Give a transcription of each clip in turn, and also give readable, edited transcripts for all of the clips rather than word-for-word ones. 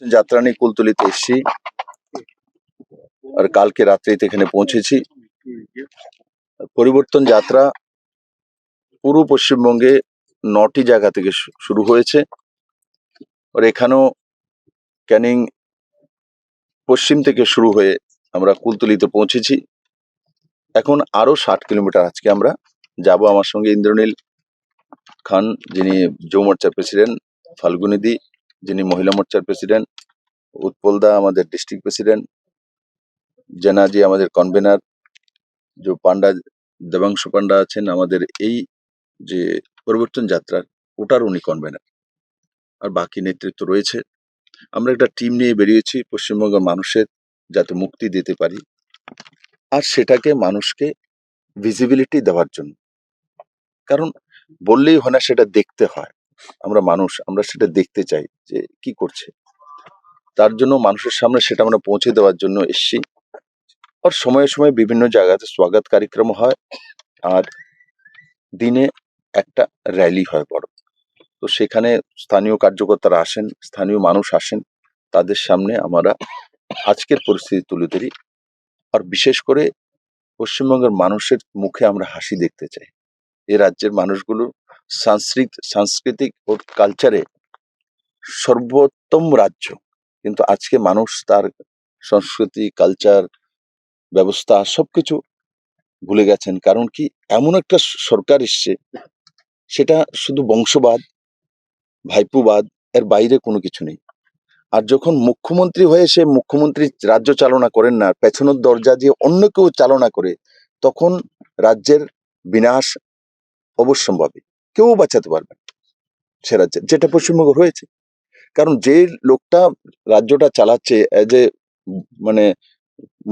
যাত্রা নিয়ে কুলতলিতে এসেছি আর কালকে রাত্রিতে এখানে পৌঁছেছি। পরিবর্তন যাত্রা পুরো পশ্চিমবঙ্গে 9টি জায়গা থেকে শুরু হয়েছে আর এখানেও ক্যানিং পশ্চিম থেকে শুরু হয়ে আমরা কুলতলিতে পৌঁছেছি। এখন আরো 60 কিলোমিটার আজকে আমরা যাব। আমার সঙ্গে ইন্দ্রনীল খান যিনি যুব মোর্চার প্রেসিডেন্ট, ফাল্গুনিদি যিনি মহিলা মোর্চার প্রেসিডেন্ট, উৎপলদা আমাদের ডিস্ট্রিক্ট প্রেসিডেন্ট, জেনাজি আমাদের কনভেনার, যে পান্ডা দেবাংশু পান্ডা আছেন আমাদের এই যে পরিবর্তন যাত্রার ওটার উনি কনভেনার, আর বাকি নেতৃত্ব রয়েছে। আমরা একটা টিম নিয়ে বেরিয়েছি পশ্চিমবঙ্গের মানুষের যাতে মুক্তি দিতে পারি আর সেটাকে মানুষকে ভিজিবিলিটি দেওয়ার জন্য। কারণ বললেই হয় না, সেটা দেখতে হয়। আমরা মানুষ, আমরা সেটা দেখতে চাই যে কি করছে, তার জন্য মানুষের সামনে সেটা আমরা পৌঁছে দেওয়ার জন্য এসছি। আর সময়ে সময়ে বিভিন্ন জায়গাতে স্বাগত কার্যক্রম হয় আর দিনে একটা র্যালি হয় বড়। তো সেখানে স্থানীয় কার্যকর্তারা আসেন, স্থানীয় মানুষ আসেন, তাদের সামনে আমরা আজকের পরিস্থিতি তুলে ধরি। আর বিশেষ করে পশ্চিমবঙ্গের মানুষের মুখে আমরা হাসি দেখতে চাই। এ রাজ্যের মানুষগুলো সাংস্কৃতিক ও কালচারে সর্বোত্তম রাজ্য, কিন্তু আজকে মানুষ তার সংস্কৃতি, কালচার, ব্যবস্থা সবকিছু ভুলে গেছেন। কারণ কি, এমন একটা সরকার এসছে সেটা শুধু বংশবাদ, ভাইপুবাদ, এর বাইরে কোনো কিছু নেই। আর যখন মুখ্যমন্ত্রী হয়ে সে মুখ্যমন্ত্রী রাজ্য চালনা করেন না, পেছনের দরজা দিয়ে অন্য কেউ চালনা করে, তখন রাজ্যের বিনাশ অবশ্যম্ভাবী, কেউ বাঁচাতে পারবে না সে রাজ্যের, যেটা পশ্চিমবঙ্গ হয়েছে। কারণ যে লোকটা রাজ্যটা চালাচ্ছে এজ এ মানে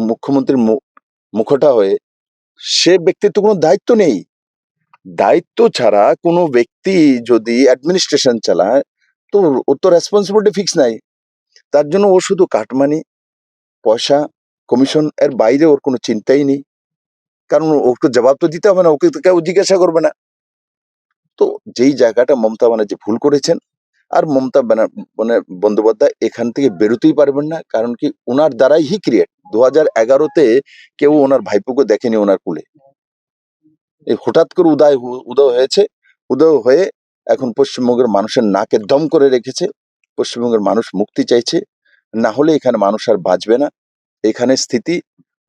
মুখ্যমন্ত্রীর মুখটা হয়ে, সে ব্যক্তির তো কোনো দায়িত্ব নেই। দায়িত্ব ছাড়া কোনো ব্যক্তি যদি অ্যাডমিনিস্ট্রেশন চালায় তো ওর তো রেসপন্সিবিলিটি ফিক্স নাই। তার জন্য ও শুধু কাটমানি, পয়সা, কমিশন, এর বাইরে ওর কোনো চিন্তাই নেই। কারণ ওকে জবাব তো দিতে হবে না, ওকে তো কেউ জিজ্ঞাসা করবে না। তো যেই জায়গাটা মমতা ব্যানার্জি ভুল করেছেন, আর মমতা বন্দ্যোপাধ্যায় এখান থেকে বেরোতেই পারবেন না। কারণ কি, ওনার দ্বারাই হি ক্রিয়েট। 2011-তে কেউ ওনার ভাইপোকে দেখেনি ওনার কুলে, এই হঠাৎ করে উদয় হয়েছে। উদয় হয়ে এখন পশ্চিমবঙ্গের মানুষের নাকে দম করে রেখেছে। পশ্চিমবঙ্গের মানুষ মুক্তি চাইছে, না হলে এখানে মানুষ আর বাঁচবে না। এখানে স্থিতি,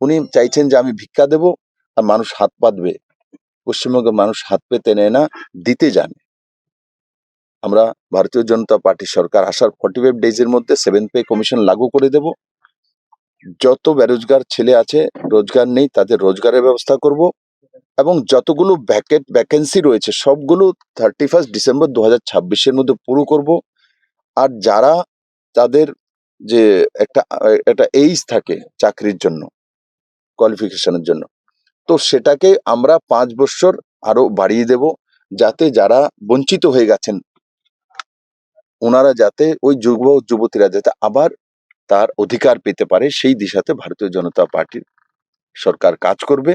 উনি চাইছেন যে আমি ভিক্ষা দেব আর মানুষ হাত পাতবে। পশ্চিমবঙ্গের মানুষ হাত পেতে নেয় না, দিতে জানে। আমরা ভারতীয় জনতা পার্টি সরকার আসার 45 ডেজের মধ্যে 7th পে কমিশন লাগু করে দেব। যত বেরোজগার ছেলে আছে, রোজগার নেই, তাদের রোজগারের ব্যবস্থা করব। এবং যতগুলো ভ্যাকেন্সি রয়েছে সবগুলো 31 ডিসেম্বর 2026-এর মধ্যে পুরো করব। আর যারা তাদের যে একটা এইজ থাকে চাকরির জন্য, কোয়ালিফিকেশনের জন্য, তো সেটাকে আমরা 5 বছর আরো বাড়িয়ে দেব, যাতে যারা বঞ্চিত হয়ে গেছেন ওনারা যাতে, ওই যুবতীরা যাতে আবার তার অধিকার পেতে পারে, সেই দিশাতে ভারতীয় জনতা পার্টির সরকার কাজ করবে।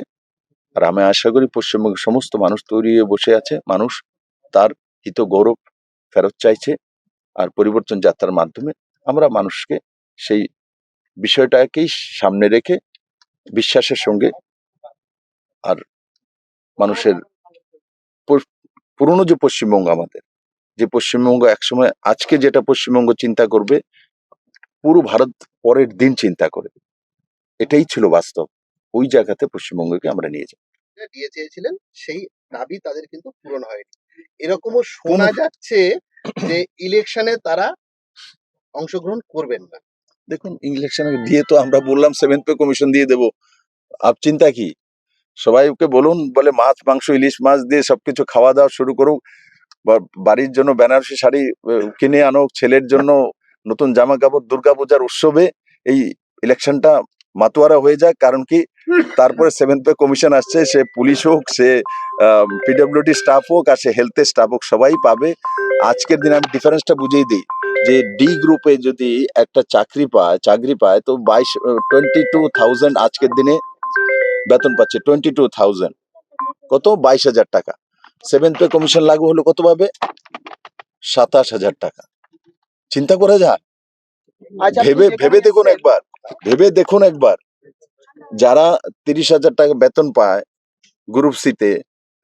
আর আমি আশা করি পশ্চিমবঙ্গের সমস্ত মানুষ তৈরি হয়ে বসে আছে। মানুষ তার হিত গৌরব ফেরত চাইছে। আর পরিবর্তন যাত্রার মাধ্যমে আমরা মানুষকে সেই বিষয়টাকেই সামনে রেখে বিশ্বাসের সঙ্গে, আর মানুষের পুরনো যে পশ্চিমবঙ্গ, আমাদের যে পশ্চিমবঙ্গ একসময়, আজকে যেটা পশ্চিমবঙ্গ চিন্তা করবে, পুরো ভারত পরের দিন চিন্তা করে, এটাই ছিল বাস্তব। ওই জায়গাতে পশ্চিমবঙ্গকে আমরা নিয়ে যাই। দিয়ে চেয়েছিলেন সেই দাবি তাদের কিন্তু পূরণ হয়নি। এরকমও শোনা যাচ্ছে যে ইলেকশনে তারা অংশগ্রহণ করবেন না। দেখুন, ইলেকশনে দিয়ে তো আমরা বললাম 7th পে কমিশন দিয়ে দেবো। আপ চিন্তা কি, সবাইকে বলুন, বলে মাছ, মাংস, ইলিশ মাছ দিয়ে সবকিছু খাওয়া দাওয়া শুরু করুক, বাড়ির জন্য বেনারসি শাড়ি কিনে আনো, ছেলের জন্য নতুন জামা কাপড়, দুর্গাপূজার উৎসবে এই ইলেকশনটা মাতোয়ারা হয়ে যায়। কারণ কি, তারপরে 7th পে কমিশন আসছে, সে পুলিশ হোক, সে পিডব্লিউডি স্টাফ হোক, আর সে হেলথের স্টাফ হোক, সবাই পাবে। আজকের দিনে আমি ডিফারেন্সটা বুঝিয়ে দিই, যে ডি গ্রুপে যদি একটা চাকরি পায় তো 22,000 আজকের দিনে বেতন পাচ্ছে। 22,000 কত, 22,000 টাকা। 7th পে কমিশন লাগু হলো কত পাবে, 27,000 টাকা। চিন্তা করা যায়। আচ্ছা, আপনি ভেবে যেখানে ভেবে দেখুন এসেছেন, একবার, ভেবে দেখুন একবার, যারা 30,000 টাকা বেতন পায়, গ্রুপ সিতে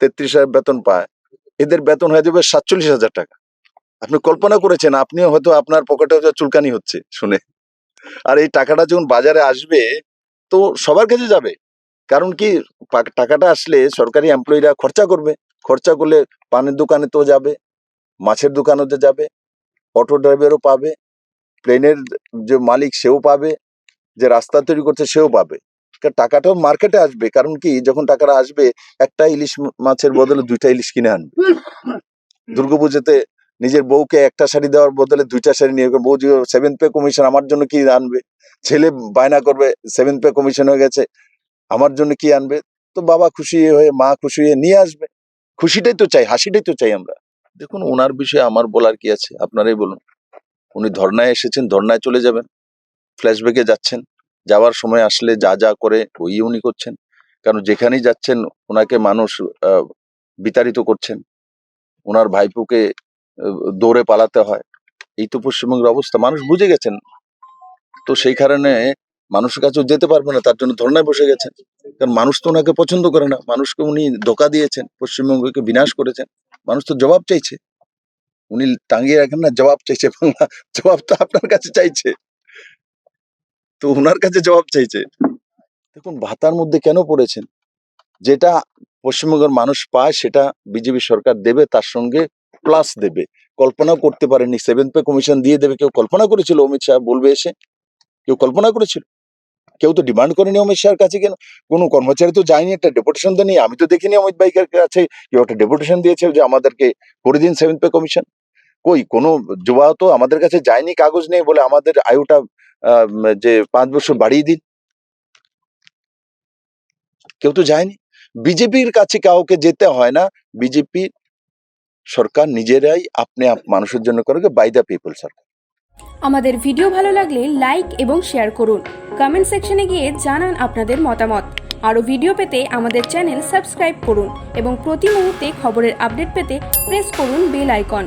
33,000 বেতন পায়, এদের বেতন হয়ে যাবে 47,000 টাকা। আপনি কল্পনা করেছেন, আপনিও হয়তো আপনার পকেটে হয়তো চুলকানি হচ্ছে শুনে। আর এই টাকাটা যখন বাজারে আসবে তো সবার কাছে যাবে। কারণ কি, টাকাটা আসলে সরকারি এমপ্লয়িরা খরচা করবে, খরচা করলে পানের দোকানে তো যাবে, মাছের দোকানেতে যাবে, অটো ড্রাইভারও পাবে, প্লেনের যে মালিক সেও পাবে, যে রাস্তা তৈরি করছে সেও পাবে। টাকাটাও মার্কেটে আসবে। কারণ কি, যখন টাকাটা আসবে একটা ইলিশ মাছের বদলে 2টা ইলিশ কিনে আনবে। দুর্গাপুজোতে নিজের বউকে একটা শাড়ি দেওয়ার বদলে 2টা শাড়ি নিয়ে, বউ যে 7th পে কমিশন আমার জন্য কি আনবে, ছেলে বায়না করবে 7th পে কমিশন হয়ে গেছে আমার জন্য কি আনবে, তো বাবা খুশি হয়ে মা খুশি হয়ে নিয়ে আসবে। খুশিটাই তো চাই, হাসিটাই তো চাই আমরা। দেখুন, ওনার বিষয়ে আমার বলার কি আছে, আপনারাই বলুন। উনি ধর্নায় এসেছেন, ধর্নায় চলে যাবেন, ফ্ল্যাশব্যাকে যাচ্ছেন, যাওয়ার সময় আসলে যা যা করে ওই উনি করছেন। কারণ যেখানেই যাচ্ছেন ওনাকে মানুষ বিতাড়িত করছেন, ওনার ভাইপোকে দৌড়ে পালাতে হয়। এই তো পশ্চিমবঙ্গের অবস্থা, মানুষ বুঝে গেছেন। তো সেই কারণে মানুষের কাছেও যেতে পারবে না, তার জন্য ধর্নায় বসে গেছেন। কারণ মানুষ তো ওনাকে পছন্দ করে না, মানুষকে উনি ধোকা দিয়েছেন, পশ্চিমবঙ্গকে বিনাশ করেছেন। মানুষ তো জবাব চাইছে, উনি টাঙিয়ে রাখেন না, জবাব চাইছে। বাংলা জবাব তো আপনার কাছে চাইছে, তো ওনার কাছে জবাব চাইছে। দেখুন, ভাতার মধ্যে কেন পড়েছেন? যেটা পশ্চিমবঙ্গের মানুষ পায় সেটা বিজেপি সরকার দেবে, তার সঙ্গে প্লাস দেবে। কল্পনা করতে পারেনি 7th পে কমিশন দিয়ে দেবে, কেউ কল্পনা করেছিল অমিত শাহ বলবে এসে? কেউ কল্পনা করেছিল? কেউ তো ডিমান্ড করেনি অমিত শাহের কাছে। কেন কোনো কর্মচারী তো যায়নি, একটা ডেপুটেশন দেয়নি। আমি তো দেখিনি অমিত ভাইয়ের কাছে কেউ একটা ডেপুটেশন দিয়েছে যে আমাদেরকে করে দিন 7th পে কমিশন। কই কোনো যুবা তো আমাদের কাছে যায়নি, কাগজ নেই বলে আমাদের আয়ুটা যে 5 বছর বাড়িয়ে দিন, কেউ তো যায়নি। বিজেপির কাছে কাউকে যেতে হয় না, বিজেপি সরকার নিজেরাই আপনি মানুষের জন্য করে, বাই দ্য পিপল সরকার। আমাদের ভিডিও ভালো লাগলে লাইক এবং শেয়ার করুন। কমেন্ট সেকশনে গিয়ে জানান আপনাদের মতামত। আরও ভিডিও পেতে আমাদের চ্যানেল সাবস্ক্রাইব করুন এবং প্রতি মুহূর্তে খবরের আপডেট পেতে প্রেস করুন বেল আইকন।